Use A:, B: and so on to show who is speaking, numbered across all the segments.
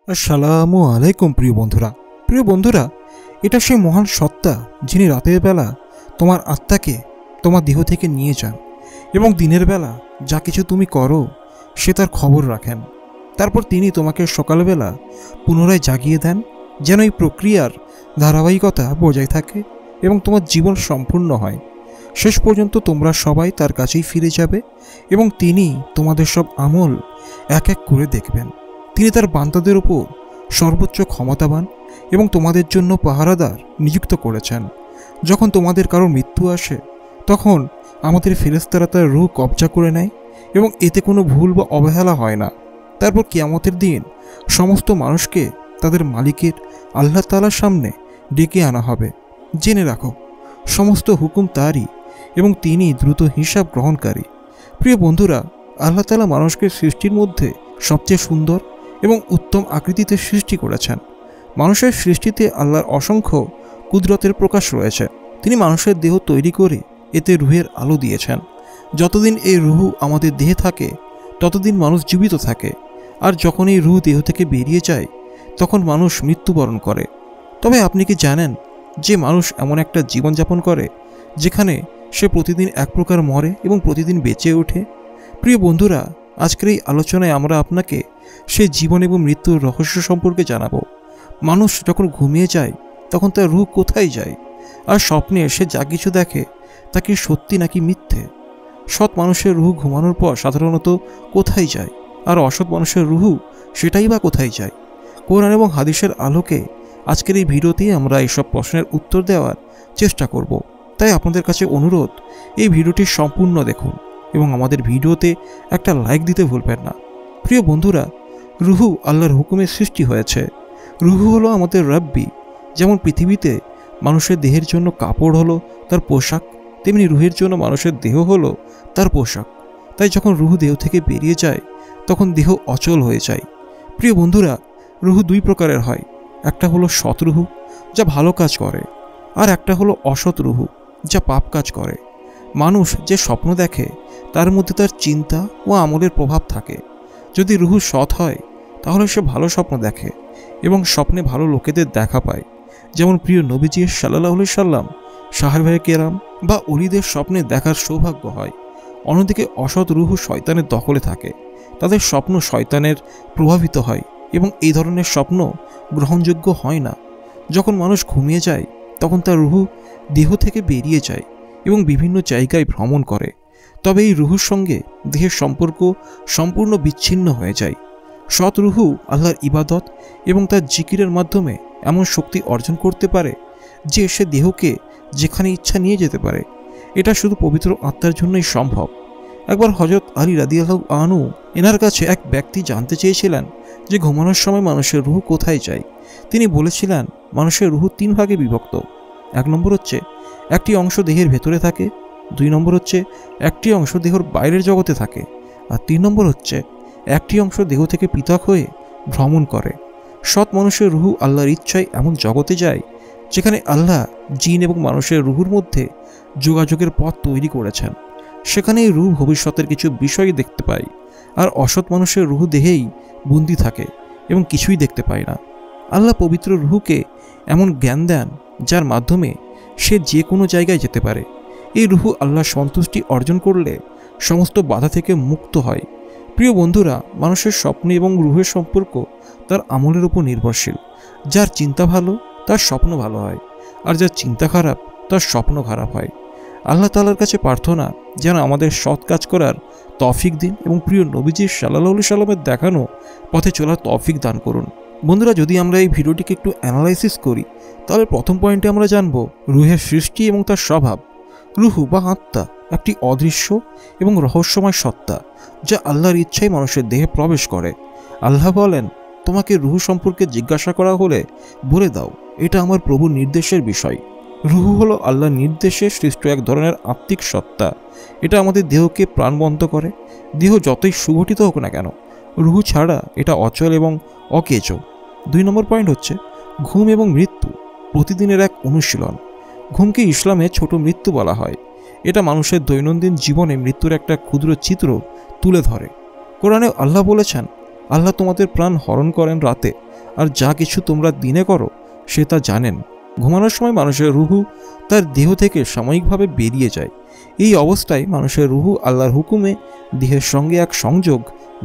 A: আসসালামু আলাইকুম প্রিয় বন্ধুরা, এটা সেই মহান সত্তা যিনি রাতের বেলা তোমার আত্মাকে তোমার দেহ থেকে নিয়ে যান এবং দিনের বেলা যা কিছু তুমি করো সে তার খবর রাখেন। তারপর তিনি তোমাকে সকালবেলা পুনরায় জাগিয়ে দেন, যেন এই প্রক্রিয়ার ধারাবাহিকতা বজায় থাকে এবং তোমার জীবন সম্পূর্ণ হয়। শেষ পর্যন্ত তোমরা সবাই তার কাছেই ফিরে যাবে এবং তিনি তোমাদের সব আমল এক এক করে দেখবেন। তিনি তার বান্দাদের উপর সর্বোচ্চ ক্ষমতাবান এবং তোমাদের জন্য পাহারাদার নিযুক্ত করেছেন। যখন তোমাদের কারো মৃত্যু আসে তখন আমাদের ফেরেশতারা তার রূহ কবজা করে নেয় এবং এতে কোনো ভুল বা অবহেলা হয় না। তারপর কিয়ামতের দিন সমস্ত মানুষকে তাদের মালিকের আল্লাহ তাআলার সামনে ডেকে আনা হবে। জেনে রাখো, সমস্ত হুকুম তারই এবং তিনি দ্রুত হিসাব গ্রহণকারী। প্রিয় বন্ধুরা, আল্লাহ তাআলা মানুষকে সৃষ্টির মধ্যে সবচেয়ে সুন্দর এবং উত্তম আকৃতিতে সৃষ্টি করেছেন। মানুষের সৃষ্টিতে আল্লাহর অসংখ্য কুদরতের প্রকাশ রয়েছে। তিনি মানুষের দেহ তৈরি করে এতে রুহের আলো দিয়েছেন। যতদিন এই রুহ আমাদের দেহে থাকে ততদিন মানুষ জীবিত থাকে, আর যখন এই রুহ দেহ থেকে বেরিয়ে যায় তখন মানুষ মৃত্যুবরণ করে। তবে আপনি কি জানেন যে মানুষ এমন একটা জীবনযাপন করে যেখানে সে প্রতিদিন এক প্রকার মরে এবং প্রতিদিন বেঁচে ওঠে? প্রিয় বন্ধুরা, আজকের এই আলোচনায় আমরা আপনাকে সেই জীবন এবং মৃত্যুর রহস্য সম্পর্কে জানাবো। মানুষ যখন ঘুমিয়ে যায় তখন তার রূহ কোথায় যায়, আর স্বপ্নে সে যা কিছু দেখে তা কি সত্যি নাকি মিথ্যে? সৎ মানুষের রূহ ঘুমানোর পর সাধারণত কোথায় যায়, আর অসৎ মানুষের রূহ সেটাই বা কোথায় যায়? কোরআন এবং হাদিসের আলোকে আজকের এই ভিডিওতেই আমরা এইসব প্রশ্নের উত্তর দেওয়ার চেষ্টা করব। তাই আপনাদের কাছে অনুরোধ, এই ভিডিওটি সম্পূর্ণ দেখুন এবং আমাদের ভিডিওতে একটা লাইক দিতে ভুলবেন না। প্রিয় বন্ধুরা, রুহু আল্লাহর হুকুমে সৃষ্টি হয়েছে। রুহু হলো আমাদের রাব্বি। যেমন পৃথিবীতে মানুষের দেহের জন্য কাপড় হলো তার পোশাক, তেমনি রুহের জন্য মানুষের দেহ হলো তার পোশাক। তাই যখন রুহু দেহ থেকে বেরিয়ে যায় তখন দেহ অচল হয়ে যায়। প্রিয় বন্ধুরা, রুহু দুই প্রকারের হয়। একটা হলো সৎ রুহু, যা ভালো কাজ করে, আর একটা হলো অসৎ রুহু, যা পাপ কাজ করে। মানুষ যে স্বপ্ন দেখে তার মধ্যে তার চিন্তা ও আমলের প্রভাব থাকে। যদি রুহু সৎ হয় তাহলে সে ভালো স্বপ্ন দেখে এবং স্বপ্নে ভালো লোকেদের দেখা পায়, যেমন প্রিয় নবীজি সাল্লাল্লাহু আলাইহি সাল্লাম, সাহাবায়ে কেরাম বা ওলিদের স্বপ্নে দেখার সৌভাগ্য হয়। অন্যদিকে অসৎ রুহু শয়তানের দখলে থাকে। তাদের স্বপ্ন শয়তানের প্রভাবিত হয় এবং এই ধরনের স্বপ্ন গ্রহণযোগ্য হয় না। যখন মানুষ ঘুমিয়ে যায় তখন তার রুহু দেহ থেকে বেরিয়ে যায় এবং বিভিন্ন জায়গায় ভ্রমণ করে। তবে এই রুহুর সঙ্গে দেহের সম্পর্ক সম্পূর্ণ বিচ্ছিন্ন হয়ে যায়। সৎ রুহু আল্লাহর ইবাদত এবং তার জিকিরের মাধ্যমে এমন শক্তি অর্জন করতে পারে যে সে দেহকে যেখানে ইচ্ছা নিয়ে যেতে পারে। এটা শুধু পবিত্র আত্মার জন্যই সম্ভব। একবার হযরত আলী রাদিয়াল্লাহু আনহু এনার কাছে এক ব্যক্তি জানতে চেয়েছিলেন যে ঘুমানোর সময় মানুষের রুহু কোথায় যায়। তিনি বলেছিলেন, মানুষের রুহু তিন ভাগে বিভক্ত। এক নম্বর হচ্ছে একটি অংশ দেহের ভেতরে থাকে, দুই নম্বর হচ্ছে একটি অংশ দেহের বাইরের জগতে থাকে, আর তিন নম্বর হচ্ছে একটি অংশ দেহ থেকে পৃথক হয়ে ভ্রমণ করে। সৎ মানুষের রুহু আল্লাহর ইচ্ছায় এমন জগতে যায় যেখানে আল্লাহ জিন এবং মানুষের রুহুর মধ্যে যোগাযোগের পথ তৈরি করেছেন। সেখানে এই রুহ ভবিষ্যতের কিছু বিষয় দেখতে পায়, আর অসৎ মানুষের রুহু দেহেই বন্দি থাকে এবং কিছুই দেখতে পায় না। আল্লাহ পবিত্র রুহুকে এমন জ্ঞান দেন যার মাধ্যমে সে যে কোনো জায়গায় যেতে পারে। এই রুহু আল্লাহর সন্তুষ্টি অর্জন করলে সমস্ত বাধা থেকে মুক্ত হয়। প্রিয় বন্ধুরা, মানুষের স্বপ্ন এবং রুহের সম্পর্ক তার আমলের উপর নির্ভরশীল। যার চিন্তা ভালো তার স্বপ্ন ভালো হয়, আর যার চিন্তা খারাপ তার স্বপ্ন খারাপ হয়। আল্লাহ তাআলার কাছে প্রার্থনা যেন আমাদের সৎ কাজ করার তৌফিক দিন এবং প্রিয় নবীজি সাল্লাল্লাহু আলাইহি সাল্লামের দেখানো পথে চলার তৌফিক দান করুন। বন্ধুরা, যদি আমরা এই ভিডিওটিকে একটু অ্যানালাইসিস করি তাহলে প্রথম পয়েন্টে আমরা জানব রুহের সৃষ্টি এবং তার স্বভাব। রুহু বা আত্মা একটি অদৃশ্য এবং রহস্যময় সত্তা যা আল্লাহর ইচ্ছায় মানুষের দেহে প্রবেশ করে। আল্লাহ বলেন, তোমাকে রুহু সম্পর্কে জিজ্ঞাসা করা হলে বলে দাও, এটা আমার প্রভুর নির্দেশের বিষয়। রুহু হলো আল্লাহর নির্দেশে সৃষ্ট এক ধরনের আত্মিক সত্তা। এটা আমাদের দেহকে প্রাণবন্ত করে। দেহ যতই সুগঠিত হোক না কেন, রুহু ছাড়া এটা অচল এবং অকেজো। দুই নম্বর পয়েন্ট হচ্ছে ঘুম এবং মৃত্যু প্রতিদিনের এক অনুশীলন। ঘুমকে ইসলামে ছোট মৃত্যু বলা হয়। এটা মানুষের দৈনন্দিন জীবনে মৃত্যুর একটা ক্ষুদ্র চিত্র তুলে ধরে। কোরআনে আল্লাহ বলেছেন, আল্লাহ তোমাদের প্রাণ হরণ করেন রাতে, আর যা কিছু তোমরা দিনে করো সে তা জানেন। ঘুমানোর সময় মানুষের রুহু তার দেহ থেকে সাময়িকভাবে বেরিয়ে যায়। এই অবস্থায় মানুষের রুহু আল্লাহর হুকুমে দেহের সঙ্গে এক সংযোগ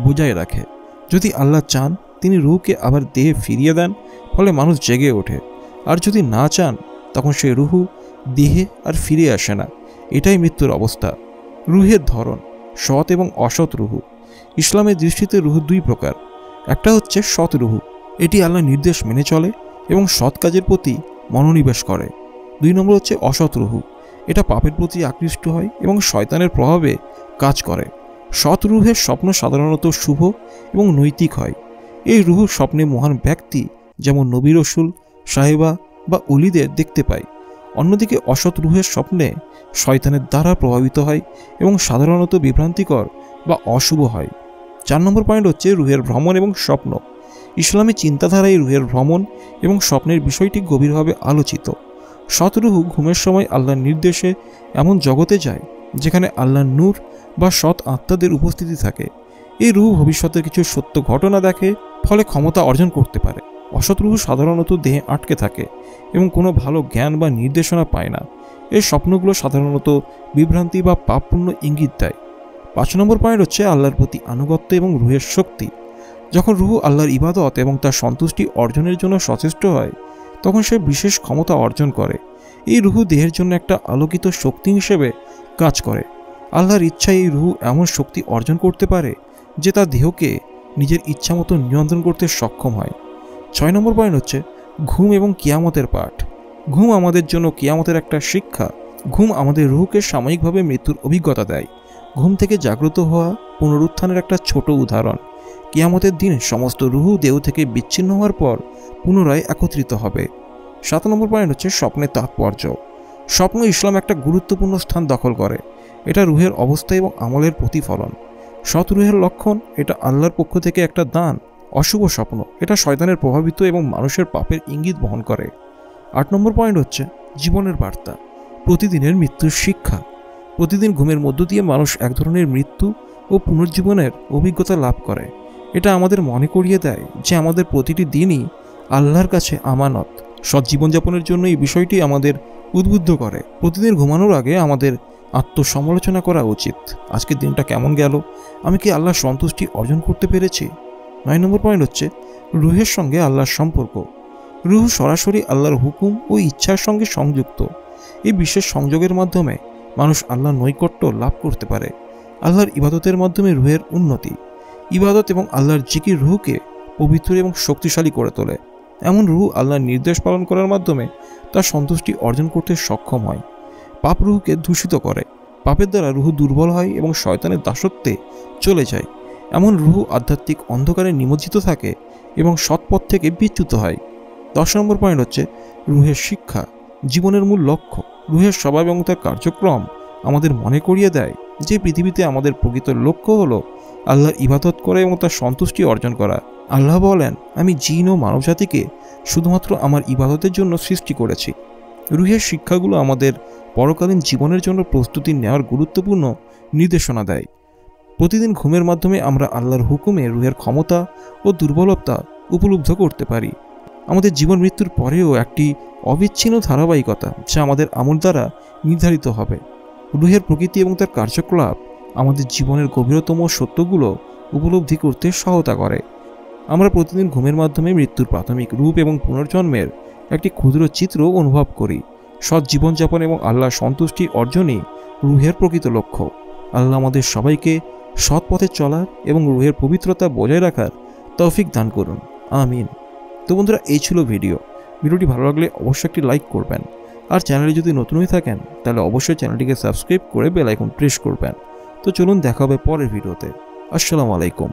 A: বজায় রাখে। যদি আল্লাহ চান তিনি রুহুকে আবার দেহে ফিরিয়ে দেন, ফলে মানুষ জেগে ওঠে। আর যদি না চান তখন সেই রুহু দেহে আর ফিরে আসে না। এটাই মৃত্যুর অবস্থা। রুহের ধরন: সৎ এবং অসৎ রুহু। ইসলামের দৃষ্টিতে রুহু দুই প্রকার। একটা হচ্ছে সৎ রুহু, এটি আল্লাহর নির্দেশ মেনে চলে এবং সৎ কাজের প্রতি মনোনিবেশ করে। 2 নম্বর হচ্ছে অসৎ রুহু, এটা পাপের প্রতি আকৃষ্ট হয় এবং শয়তানের প্রভাবে কাজ করে। সৎ রুহের স্বপ্ন সাধারণত শুভ এবং নৈতিক হয়। এই রুহু স্বপ্নে মহান ব্যক্তি যেমন নবী, রসুল, সাহেবা বা অলিদের দেখতে পায়। অন্যদিকে অসৎ রুহের স্বপ্নে শয়তানের দ্বারা প্রভাবিত হয় এবং সাধারণত বিভ্রান্তিকর বা অশুভ হয়। 4 নম্বর পয়েন্ট হচ্ছে রুহের ভ্রমণ এবং স্বপ্ন। ইসলামী চিন্তাধারায় রুহের ভ্রমণ এবং স্বপ্নের বিষয়টি গভীরভাবে আলোচিত। সৎ রুহু ঘুমের সময় আল্লাহর নির্দেশে এমন জগতে যায় যেখানে আল্লাহর নূর বা সৎ আত্মাদের উপস্থিতি থাকে। এই রুহু ভবিষ্যতের কিছু সত্য ঘটনা দেখে, ফলে ক্ষমতা অর্জন করতে পারে। অসৎ রুহু সাধারণত দেহে আটকে থাকে এবং কোনো ভালো জ্ঞান বা নির্দেশনা পায় না। এই স্বপ্নগুলো সাধারণত বিভ্রান্তি বা পাপপূর্ণ ইঙ্গিত দেয়। 5 নম্বর পয়েন্ট হচ্ছে আল্লাহর প্রতি আনুগত্য এবং রুহের শক্তি। যখন রুহু আল্লাহর ইবাদত এবং তার সন্তুষ্টি অর্জনের জন্য সচেষ্ট হয়, তখন সে বিশেষ ক্ষমতা অর্জন করে। এই রুহু দেহের জন্য একটা আলোকিত শক্তি হিসেবে কাজ করে। আল্লাহর ইচ্ছায় এই রুহু এমন শক্তি অর্জন করতে পারে যে তা দেহকে নিজের ইচ্ছা মতো নিয়ন্ত্রণ করতে সক্ষম হয়। 6 নম্বর পয়েন্ট হচ্ছে ঘুম এবং কিয়ামতের পাঠ। ঘুম আমাদের জন্য কিয়ামতের একটা শিক্ষা। ঘুম আমাদের রুহুকে সাময়িকভাবে মৃত্যুর অভিজ্ঞতা দেয়। ঘুম থেকে জাগ্রত হওয়া পুনরুত্থানের একটা ছোট উদাহরণ। কিয়ামতের দিন সমস্ত রুহু দেহ থেকে বিচ্ছিন্ন হওয়ার পর পুনরায় একত্রিত হবে। 7 নম্বর পয়েন্ট হচ্ছে স্বপ্নের তাৎপর্য। স্বপ্ন ইসলাম একটা গুরুত্বপূর্ণ স্থান দখল করে। এটা রুহের অবস্থা এবং আমলের প্রতিফলন। সৎ রুহের লক্ষণ: এটা আল্লাহর পক্ষ থেকে একটা দান। অশুভ স্বপ্ন: এটা শয়তানের প্রভাবিত এবং মানুষের পাপের ইঙ্গিত বহন করে। 8 নম্বর পয়েন্ট হচ্ছে জীবনের বার্তা। প্রতিদিনের মৃত্যুর শিক্ষা। প্রতিদিন ঘুমের মধ্য দিয়ে মানুষ এক ধরনের মৃত্যু ও পুনর্জীবনের অভিজ্ঞতা লাভ করে। এটা আমাদের মনে করিয়ে দেয় যে আমাদের প্রতিটি দিনই আল্লাহর কাছে আমানত। সৎ জীবনযাপনের জন্য এই বিষয়টি আমাদের উদ্বুদ্ধ করে। প্রতিদিন ঘুমানোর আগে আমাদের আত্মসমালোচনা করা উচিত। আজকের দিনটা কেমন গেল? আমি কি আল্লাহর সন্তুষ্টি অর্জন করতে পেরেছি? 9 নম্বর পয়েন্ট হচ্ছে রুহের সঙ্গে আল্লাহর সম্পর্ক। রুহ সরাসরি আল্লাহর হুকুম ও ইচ্ছার সঙ্গে সংযুক্ত। এই বিশেষ সংযোগের মাধ্যমে মানুষ আল্লাহর নৈকট্য লাভ করতে পারে। আল্লাহর ইবাদতের মাধ্যমে রুহের উন্নতি। ইবাদত এবং আল্লাহর জিকির রুহকে পবিত্র এবং শক্তিশালী করে তোলে। এমন রুহ আল্লাহর নির্দেশ পালন করার মাধ্যমে তার সন্তুষ্টি অর্জন করতে সক্ষম হয়। পাপ রুহকে দূষিত করে। পাপের দ্বারা রুহ দুর্বল হয় এবং শয়তানের দাসত্বে চলে যায়। এমন রুহ আধ্যাত্মিক অন্ধকারে নিমজ্জিত থাকে এবং সৎপথ থেকে বিচ্যুত হয়। 10 নম্বর পয়েন্ট হচ্ছে রুহের শিক্ষা, জীবনের মূল লক্ষ্য। রুহের স্বভাব এবং তার কার্যক্রম আমাদের মনে করিয়ে দেয় যে পৃথিবীতে আমাদের প্রকৃত লক্ষ্য হলো আল্লাহর ইবাদত করা এবং তার সন্তুষ্টি অর্জন করা। আল্লাহ বলেন, আমি জিন ও মানবজাতিকে শুধুমাত্র আমার ইবাদতের জন্য সৃষ্টি করেছি। রুহের শিক্ষাগুলো আমাদের পরকালীন জীবনের জন্য প্রস্তুতি নেওয়ার গুরুত্বপূর্ণ নির্দেশনা দেয়। প্রতিদিন ঘুমের মাধ্যমে আমরা আল্লাহর হুকুমে রুহের ক্ষমতা ও দুর্বলতা উপলব্ধ করতে পারি। আমাদের জীবন মৃত্যুর পরেও একটি অবিচ্ছিন্ন ধারাবাহিকতা যা আমাদের আমল দ্বারা নির্ধারিত হবে। রুহের প্রকৃতি এবং তার কার্যকলাপ আমাদের জীবনের গভীরতম সত্যগুলো উপলব্ধি করতে সহায়তা করে। আমরা প্রতিদিন ঘুমের মাধ্যমে মৃত্যুর প্রাথমিক রূপ এবং পুনর্জন্মের একটি ক্ষুদ্র চিত্র অনুভব করি। সৎ জীবনযাপন এবং আল্লাহর সন্তুষ্টি অর্জনই রুহের প্রকৃত লক্ষ্য। আল্লাহ আমাদের সবাইকে সৎ পথে চলার এবং রুহের পবিত্রতা বজায় রাখার তৌফিক দান করুন। আমিন। তো বন্ধুরা, এই ছিল ভিডিওটি ভালো লাগলে অবশ্যই একটি লাইক করবেন, আর চ্যানেলে যদি নতুন হয়ে থাকেন তাহলে অবশ্যই চ্যানেলটিকে সাবস্ক্রাইব করে বেল আইকন প্রেস করবেন। তো চলুন, দেখা হবে পরের ভিডিওতে। আসসালামু আলাইকুম।